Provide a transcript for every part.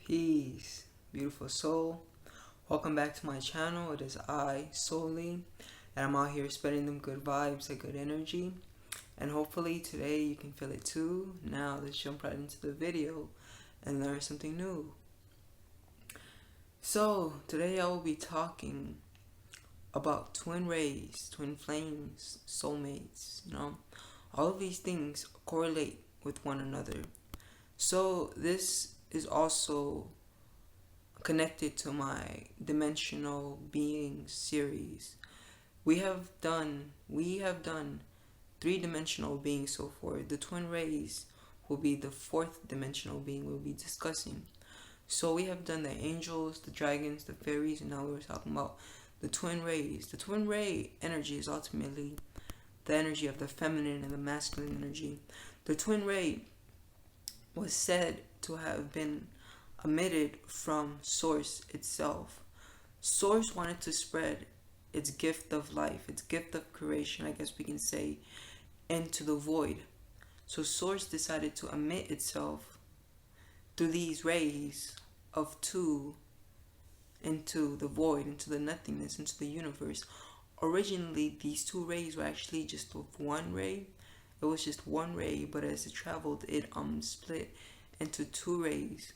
Peace, beautiful soul. Welcome back to my channel. It is I, Soully, and I'm out here spreading them good vibes, that good energy. And hopefully today you can feel it too. Now let's jump right into the video and learn something new. So today I will be talking about twin rays, twin flames, soulmates, all of these things correlate with one another. So this is also connected to my dimensional beings series. We have done three-dimensional beings so far. The twin rays will be the fourth dimensional being we'll be discussing. So we have done the angels, the dragons, the fairies, and now we're talking about the twin rays. The twin ray energy is ultimately the energy of the feminine and the masculine energy. The twin ray was said to have been emitted from Source itself. Source wanted to spread its gift of life, its gift of creation, I guess we can say, into the void. So Source decided to emit itself through these rays of two into the void, into the nothingness, into the universe. Originally, these two rays were actually just of one ray. It was just one ray, but as it traveled, it split into two rays.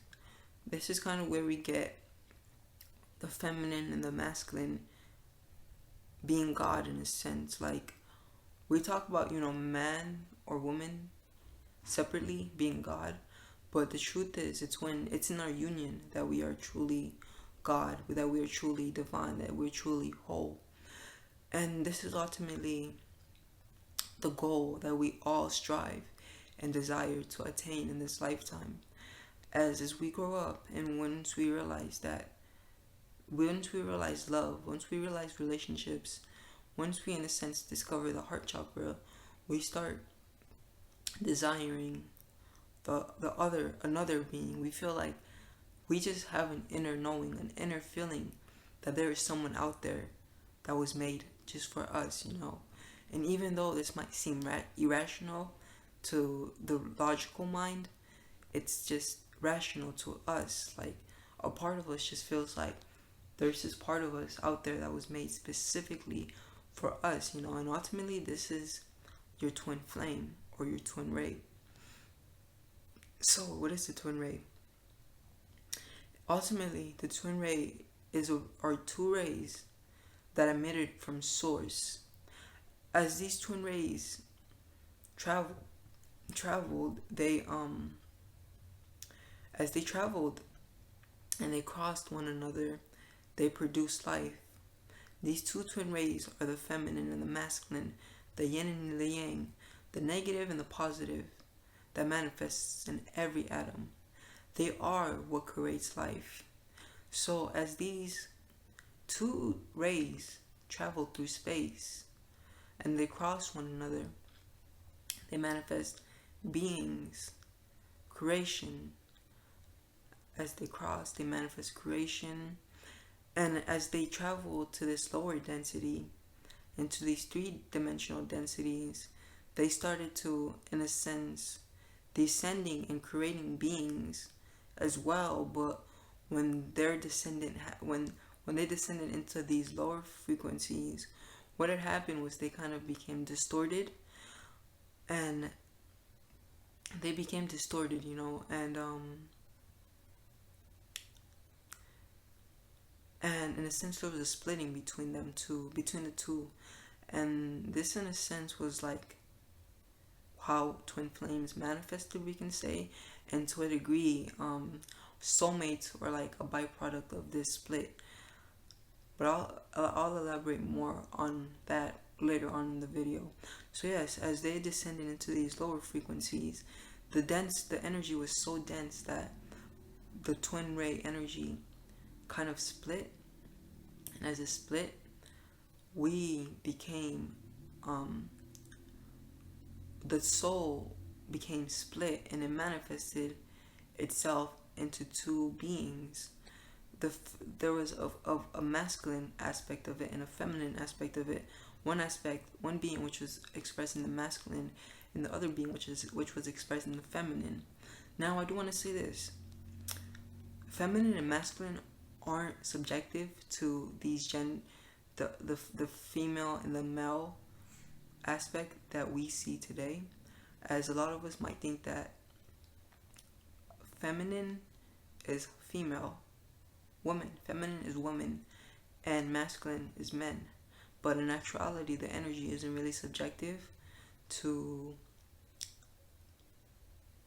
This is kind of where we get the feminine and the masculine being God in a sense. Like, we talk about, man or woman separately being God, but the truth is, it's in our union that we are truly God, that we are truly divine, that we're truly whole. And this is ultimately the goal that we all strive and desire to attain in this lifetime. As we grow up, and once we realize love, once we realize relationships, once we in a sense discover the heart chakra, we start desiring another being. We feel like we just have an inner knowing, an inner feeling that there is someone out there that was made just for us. And even though this might seem irrational to the logical mind, it's just rational to us. Like, a part of us just feels like there's this part of us out there that was made specifically for us, and ultimately this is your twin flame or your twin ray. So what is the twin ray? Ultimately, the twin ray are two rays that emitted from Source. As these twin rays traveled, as they traveled and they crossed one another, they produced life. These two twin rays are the feminine and the masculine, the yin and the yang, the negative and the positive that manifests in every atom. They are what creates life. So as these two rays travel through space and they cross one another, they manifest beings, creation. As they cross, they manifest creation. And as they travel to this lower density, into these three-dimensional densities, they started to, in a sense, descending and creating beings as well. But when they descended into these lower frequencies, what had happened was they kind of became distorted, and and in a sense there was a splitting between the two, and this in a sense was like how twin flames manifested, we can say, and to a degree soulmates were like a byproduct of this split. But I'll elaborate more on that later on in the video. So yes, as they descended into these lower frequencies, the energy was so dense that the twin ray energy kind of split, and as it split, we became the soul became split, and it manifested itself into two beings. There was a masculine aspect of it and a feminine aspect of it. One being which was expressing the masculine, and the other being which was expressing the feminine. Now I do want to say this: feminine and masculine aren't subjective to these the female and the male aspect that we see today, as a lot of us might think that feminine is female, woman, feminine is woman, and masculine is men. But in actuality, the energy isn't really subjective to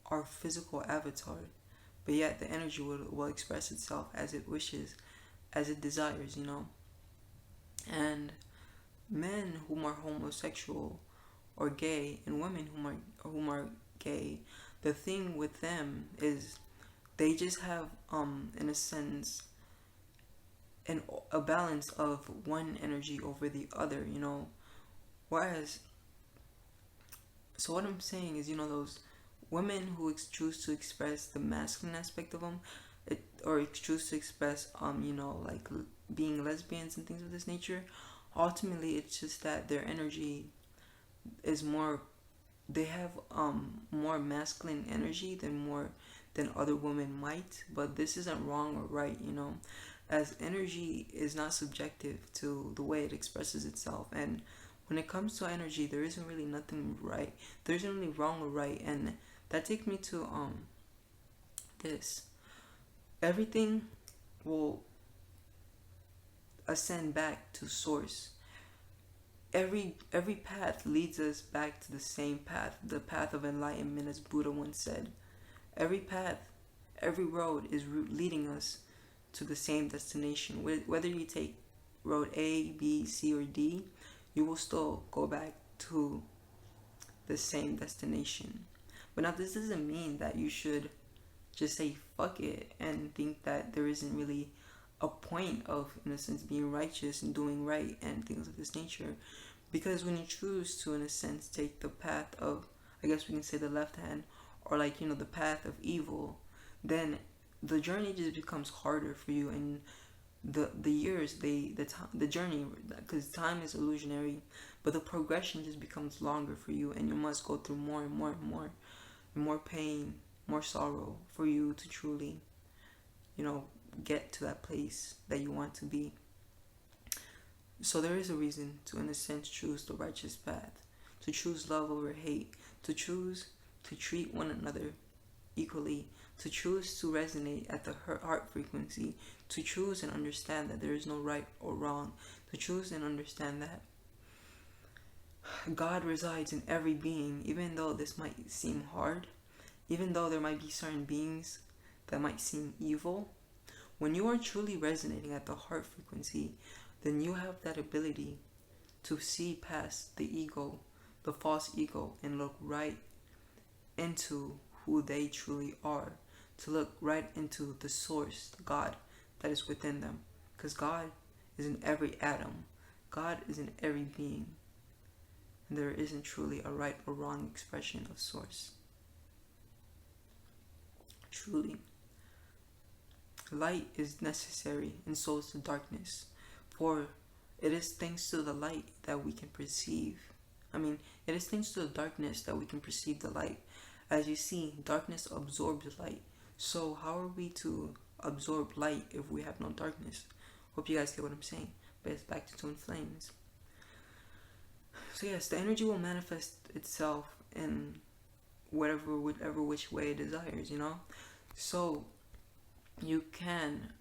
our physical avatar, but yet the energy will express itself as it wishes, as it desires, you know. And men whom are homosexual or gay, and women whom are gay, the thing with them is they just have in a sense a balance of one energy over the other, you know. Whereas, so what I'm saying is, you know, those women who choose to express the masculine aspect of them, or choose to express you know, like being lesbians and things of this nature, ultimately it's just that their energy is more, they have more masculine energy than other women might. But this isn't wrong or right, you know, as energy is not subjective to the way it expresses itself. And when it comes to energy, there isn't really nothing right, there isn't really wrong or right. And that takes me to this: everything will ascend back to source. Every path leads us back to the same path, the path of enlightenment, as Buddha once said. Every path, every road is leading us to the same destination. Whether you take road A, B, C, or D, you will still go back to the same destination. But now this doesn't mean that you should just say fuck it and think that there isn't really a point of, in a sense, being righteous and doing right and things of this nature. Because when you choose to, in a sense, take the path of, I guess we can say, the left hand, or like, you know, the path of evil, then the journey just becomes harder for you. And the years, the journey, because time is illusionary, but the progression just becomes longer for you, and you must go through more and more and more pain, more sorrow, for you to truly, you know, get to that place that you want to be. So there is a reason to, in a sense, choose the righteous path, to choose love over hate, to choose to treat one another equally, to choose to resonate at the heart frequency, to choose and understand that there is no right or wrong, to choose and understand that God resides in every being. Even though this might seem hard, even though there might be certain beings that might seem evil, when you are truly resonating at the heart frequency, then you have that ability to see past the ego, the false ego, and look right into who they truly are, to look right into the source, God, that is within them. Because God is in every atom, God is in every being, and there isn't truly a right or wrong expression of source. Truly, light is necessary, and so is the darkness. For it is thanks to the light that we can perceive. It is thanks to the darkness that we can perceive the light. As you see, darkness absorbs light. So how are we to absorb light if we have no darkness? Hope you guys get what I'm saying. But it's back to twin flames. So yes, the energy will manifest itself in whatever which way it desires, you know? So you can,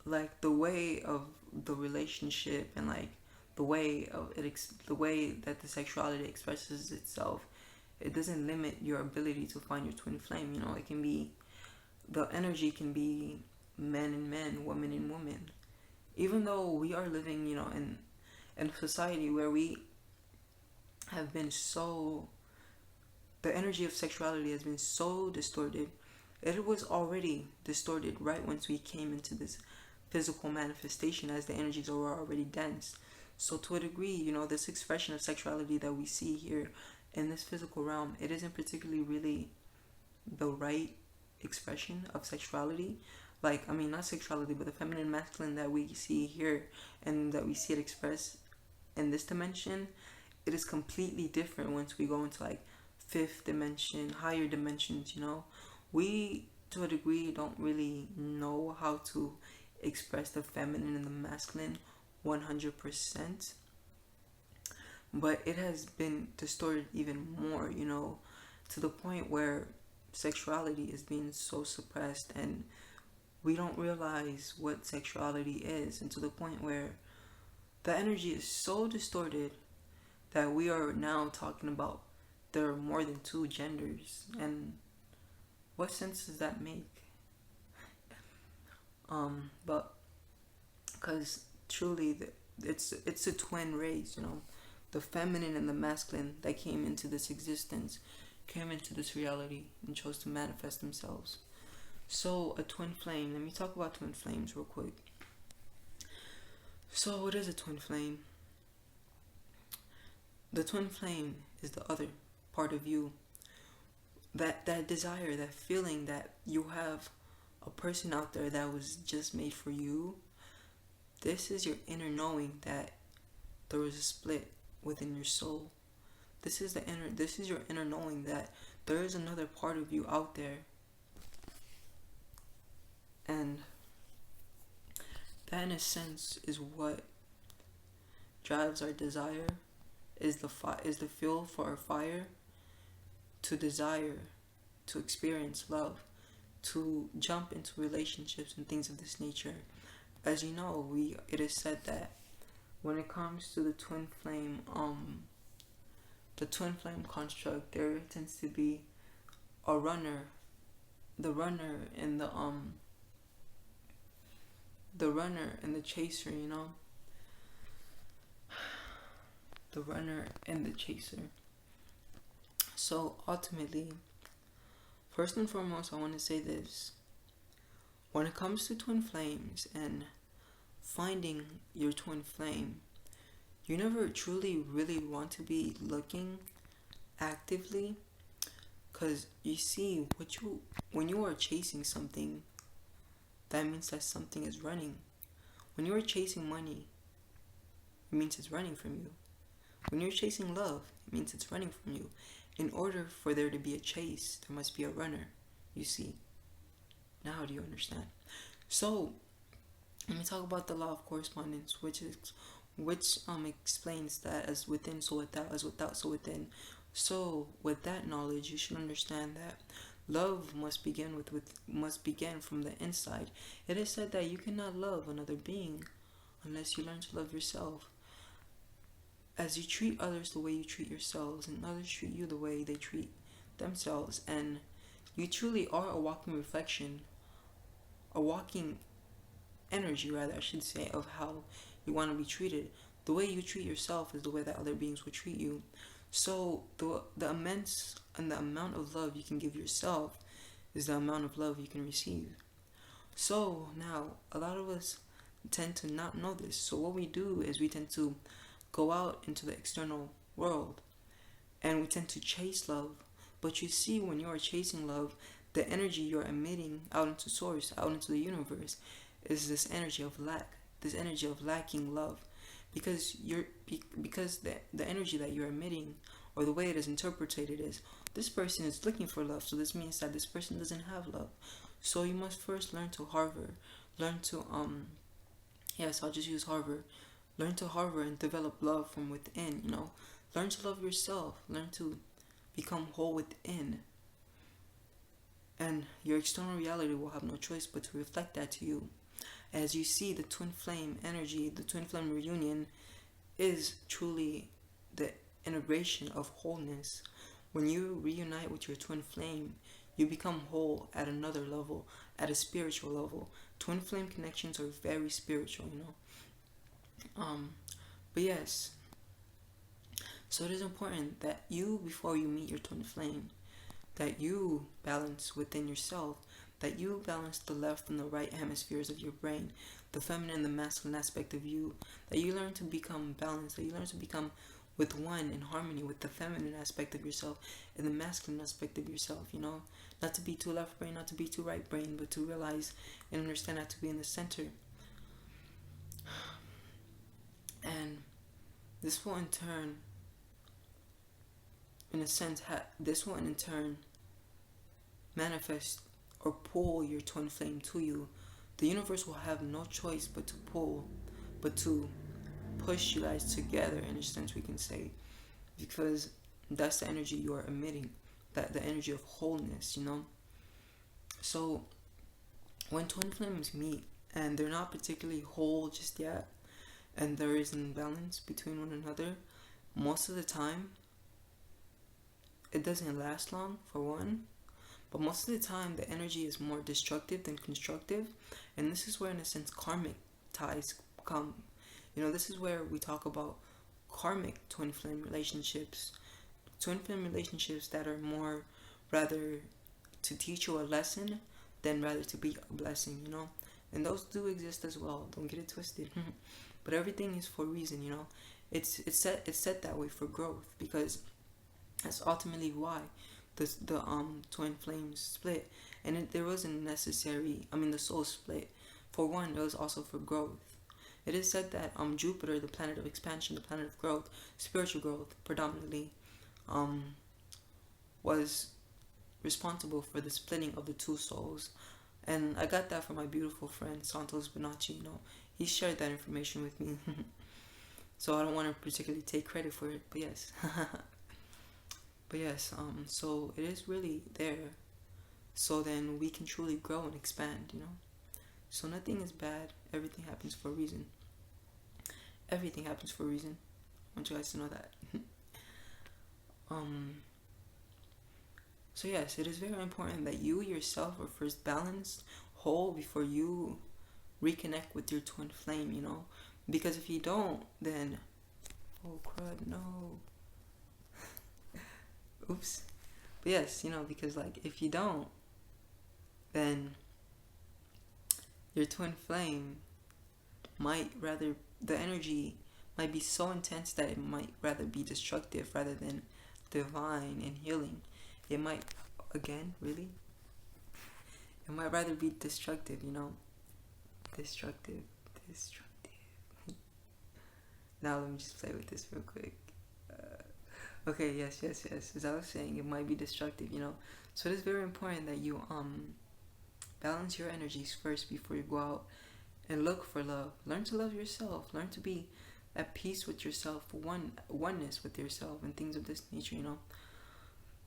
like, the way of the relationship, and like the way of it, the way that the sexuality expresses itself, it doesn't limit your ability to find your twin flame. You know, it can be, the energy can be men and men, women and women. Even though we are living, you know, in a society where we have been so, the energy of sexuality has been so distorted. It was already distorted right once we came into this physical manifestation, as the energies are already dense. So to a degree, you know, this expression of sexuality that we see here in this physical realm, it isn't particularly really the right expression of sexuality. Like, not sexuality, but the feminine and masculine that we see here and that we see it expressed in this dimension, it is completely different once we go into like fifth dimension, higher dimensions, you know. We to a degree, don't really know how to express the feminine and the masculine 100%, but it has been distorted even more, to the point where sexuality is being so suppressed, and we don't realize what sexuality is, and to the point where the energy is so distorted that we are now talking about there are more than two genders. And what sense does that make? But because truly, it's a twin race, the feminine and the masculine that came into this existence, came into this reality, and chose to manifest themselves. So a twin flame. Let me talk about twin flames real quick. So what is a twin flame? The twin flame is the other part of you. That desire, that feeling that you have a person out there that was just made for you. This is your inner knowing that there was a split within your soul. This is your inner knowing that there is another part of you out there. And that, in a sense, is what drives our desire, is the fuel for our fire, to desire, to experience love, to jump into relationships and things of this nature. As you know, it is said that when it comes to the twin flame construct, there tends to be a runner, the runner and the chaser, the runner and the chaser. So ultimately, first and foremost, I want to say this. When it comes to twin flames and finding your twin flame, you never truly really want to be looking actively, because you see, when you are chasing something, that means that something is running. When you are chasing money, it means it's running from you. When you're chasing love, it means it's running from you. In order for there to be a chase, there must be a runner, you see. Now do you understand? So, let me talk about the law of correspondence, which explains that as within, so without, as without, so within. So, with that knowledge, you should understand that love must begin from the inside. It is said that you cannot love another being unless you learn to love yourself. As you treat others the way you treat yourselves, and others treat you the way they treat themselves, and you truly are a walking reflection, a walking energy, rather, I should say, of how you want to be treated. The way you treat yourself is the way that other beings will treat you. So the immense and the amount of love you can give yourself is the amount of love you can receive. So now, a lot of us tend to not know this. So what we do is we tend to go out into the external world and we tend to chase love. But you see, when you are chasing love, the energy you're emitting out into source, out into the universe, is this energy of lack, this energy of lacking love, because the energy that you're emitting, or the way it is interpreted, is this person is looking for love, so this means that this person doesn't have love. So you must first learn to harbor, learn to I'll just use harbor. Learn to harbor and develop love from within, Learn to love yourself. Learn to become whole within. And your external reality will have no choice but to reflect that to you. As you see, the twin flame energy, the twin flame reunion is truly the integration of wholeness. When you reunite with your twin flame, you become whole at another level, at a spiritual level. Twin flame connections are very spiritual, But yes, so it is important that you, before you meet your twin flame, that you balance within yourself, that you balance the left and the right hemispheres of your brain, the feminine and the masculine aspect of you, that you learn to become balanced, that you learn to become with one in harmony with the feminine aspect of yourself and the masculine aspect of yourself, not to be too left brain, not to be too right brain, but to realize and understand how to be in the center. And this will in turn, manifest or pull your twin flame to you, the universe will have no choice but to pull, but to push you guys together, in a sense we can say, because that's the energy you are emitting, that the energy of wholeness, you know. So when twin flames meet and they're not particularly whole just yet, and there is an imbalance between one another, most of the time it doesn't last long, for one. But most of the time the energy is more destructive than constructive, and this is where, in a sense, karmic ties come. You know, this is where we talk about karmic twin flame relationships. Twin flame relationships that are more rather to teach you a lesson than rather to be a blessing, you know. And those do exist as well. Don't get it twisted. But everything is for a reason, you know. It's set that way for growth, because that's ultimately why the twin flames split, and there wasn't necessary. I mean, the soul split. For one, it was also for growth. It is said that Jupiter, the planet of expansion, the planet of growth, spiritual growth, predominantly, was responsible for the splitting of the two souls. And I got that from my beautiful friend Santos Bonacci. You know, he shared that information with me. So I don't want to particularly take credit for it, but yes. But yes, so it is really there, so then we can truly grow and expand, you know. So nothing is bad. Everything happens for a reason. Everything happens for a reason. I want you guys to know that. So yes, it is very important that you yourself are first balanced, whole, before you reconnect with your twin flame, you know. Because if you don't, then, oh crud, no. Oops. But yes, you know, because like if you don't, then your twin flame might rather, the energy might be so intense that it might rather be destructive rather than divine and healing. It might, again, really, it might rather be destructive, you know. Destructive. Now let me just play with this real quick. Okay, yes. As I was saying, it might be destructive, you know. So it is very important that you balance your energies first before you go out and look for love. Learn to love yourself. Learn to be at peace with yourself, oneness with yourself, and things of this nature, you know.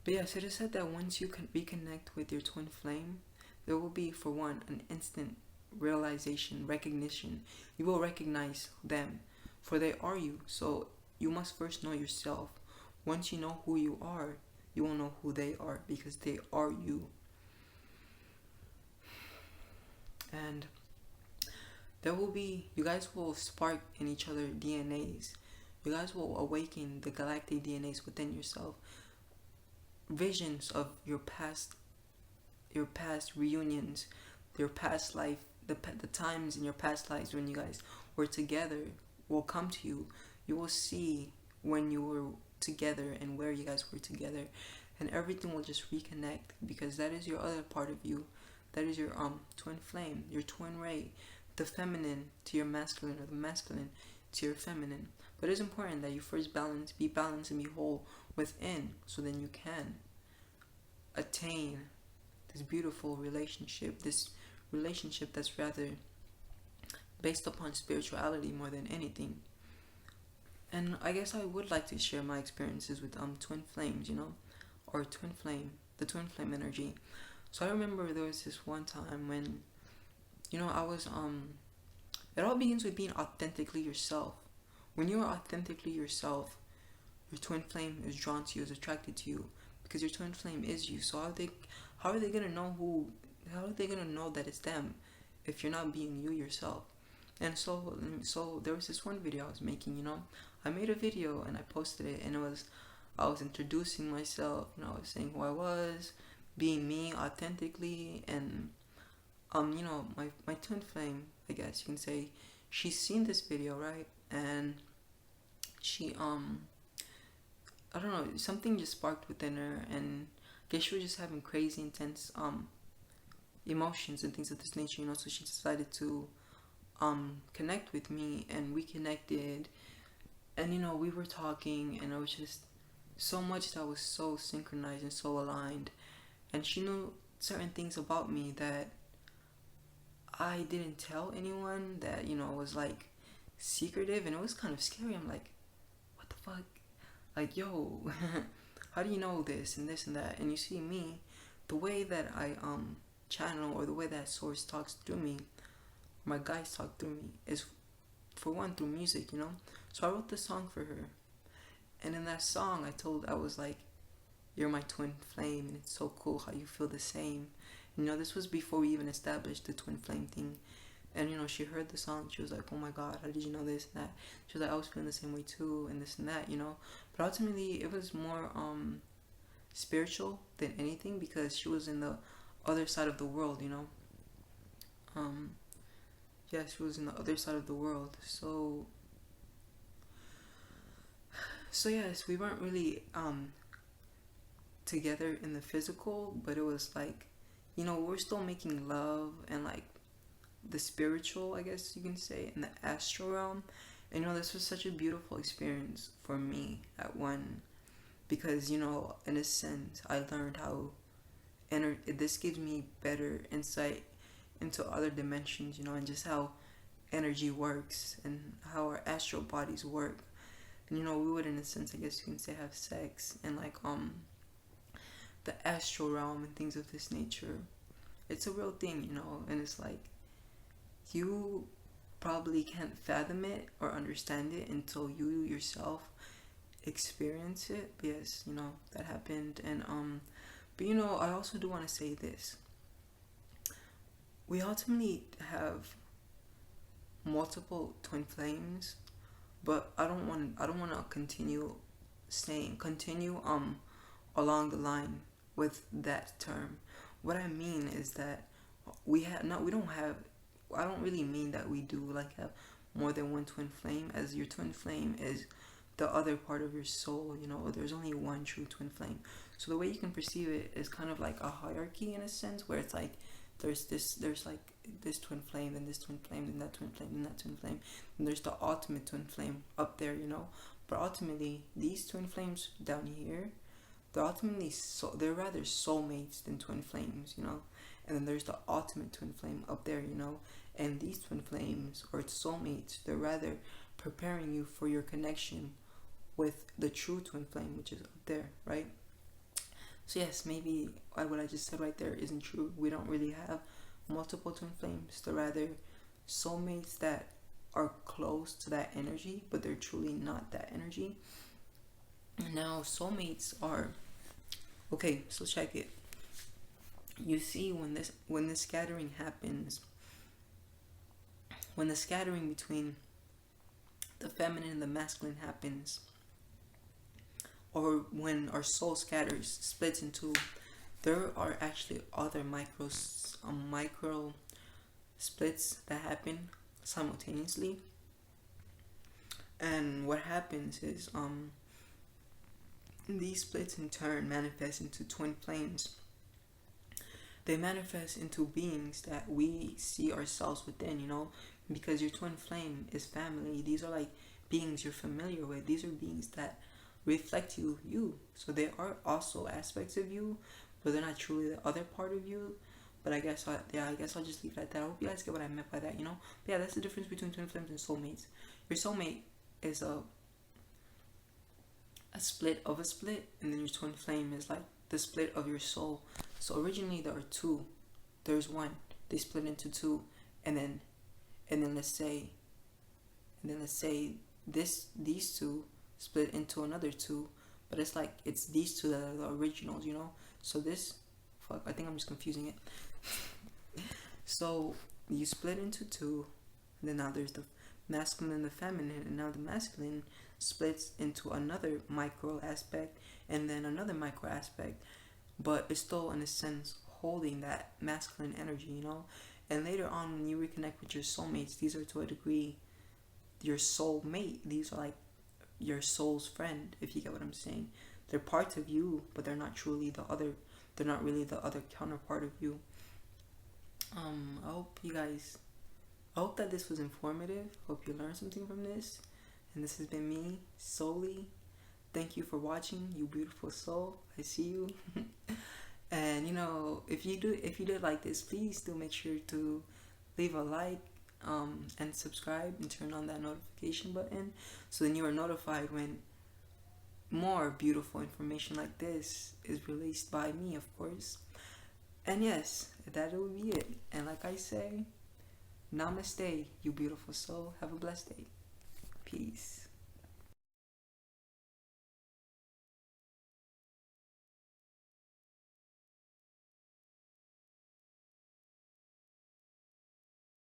But yes, it is said that once you can reconnect with your twin flame, there will be, for one, an instant realization, recognition. You will recognize them, for they are you. So you must first know yourself. Once you know who you are, you will know who they are, because they are you. And there will be, you guys will spark in each other DNAs. You guys will awaken the galactic DNAs within yourself. Visions of your past reunions, your past life, the times in your past lives when you guys were together will come to you. You will see when you were together and where you guys were together, and everything will just reconnect, because that is your other part of you. That is your twin flame, your twin ray, the feminine to your masculine, or the masculine to your feminine. But it's important that you first be balanced and be whole within, so then you can attain this beautiful relationship, this relationship that's rather based upon spirituality more than anything. And I guess I would like to share my experiences with twin flames, you know, or twin flame, the twin flame energy. So I remember there was this one time when, you know, I was it all begins with being authentically yourself. When you are authentically yourself, your twin flame is drawn to you, is attracted to you, because your twin flame is you. So how are they gonna know that it's them if you're not being you yourself? And so there was this one video I was making, you know. I made a video and I posted it, and I was introducing myself, you know, I was saying who I was, being me authentically, and you know, my twin flame, I guess you can say, she's seen this video, right? And she I don't know, something just sparked within her, and I guess she was just having crazy intense emotions and things of this nature, you know. So she decided to connect with me, and we connected, and you know, we were talking, and it was just so much that was so synchronized and so aligned. And she knew certain things about me that I didn't tell anyone, that, was like secretive, and it was kind of scary. I'm like, what the fuck? Like, yo, how do you know this and that? And you see me, the way that I channel, or the way that source talks through me, my guys talk through me, is for one through music. So I wrote this song for her, and in that song I was like, you're my twin flame, and it's so cool how you feel the same. This was before we even established the twin flame thing. And she heard the song, she was like, oh my god, how did you know this and that? She was like, I was feeling the same way too, and this and that. But ultimately it was more spiritual than anything, because she was in the other side of the world. um yeah, she was in the other side of the world. So yes, we weren't really together in the physical, but it was like, we're still making love, and like the spiritual, I guess you can say, in the astral realm. And this was such a beautiful experience for me at one, because in a sense I learned how this gives me better insight into other dimensions, and just how energy works, and how our astral bodies work. And we would, in a sense, I guess you can say, have sex and like the astral realm and things of this nature. It's a real thing. And it's like, you probably can't fathom it or understand it until you yourself experience it. But yes, that happened. And but I also do want to say this: we ultimately have multiple twin flames, but I don't want to continue along the line with that term. What I mean is that we don't have, I don't really mean that we do like have more than one twin flame, as your twin flame is the other part of your soul. There's only one true twin flame. So the way you can perceive it is kind of like a hierarchy, in a sense, where it's like there's like this twin flame, then this twin flame, then that twin flame, then that twin flame, and there's the ultimate twin flame up there. But ultimately, these twin flames down here, they're rather soulmates than twin flames. And then there's the ultimate twin flame up there. And these twin flames, or soulmates, they're rather preparing you for your connection with the true twin flame, which is up there, right? So yes, maybe what I just said right there isn't true. We don't really have multiple twin flames. They're rather soulmates that are close to that energy, but they're truly not that energy. Now, soulmates are, okay, so check it. You see, when this scattering happens, when the scattering between the feminine and the masculine happens, or when our soul splits into, there are actually other micro splits that happen simultaneously. And what happens is these splits in turn manifest into twin flames. They manifest into beings that we see ourselves within, because your twin flame is family. These are like beings you're familiar with. These are beings that reflect you. So they are also aspects of you, but they're not truly the other part of you. But I guess I'll just leave it at that. I hope you guys get what I meant by that. But yeah, that's the difference between twin flames and soulmates. Your soulmate is a split of a split, and then your twin flame is like the split of your soul. So originally there are two. There's one. They split into two, and then let's say these two split into another two, but it's like it's these two that are the originals. So I think I'm just confusing it. So you split into two, and then now there's the masculine and the feminine, and now the masculine splits into another micro aspect, and then another micro aspect, but it's still in a sense holding that masculine energy. And later on, when you reconnect with your soulmates, these are to a degree your soulmate. These are like your soul's friend, if you get what I'm saying. They're parts of you, but they're not truly the other. They're not really the other counterpart of you. I hope that this was informative. Hope you learned something from this. And this has been me, Solely. Thank you for watching, you beautiful soul. I see you. And if you did like this, please do make sure to leave a like, and subscribe and turn on that notification button so then you are notified when more beautiful information like this is released by me, of course. And yes, that will be it. And like I say, namaste, you beautiful soul. Have a blessed day. Peace.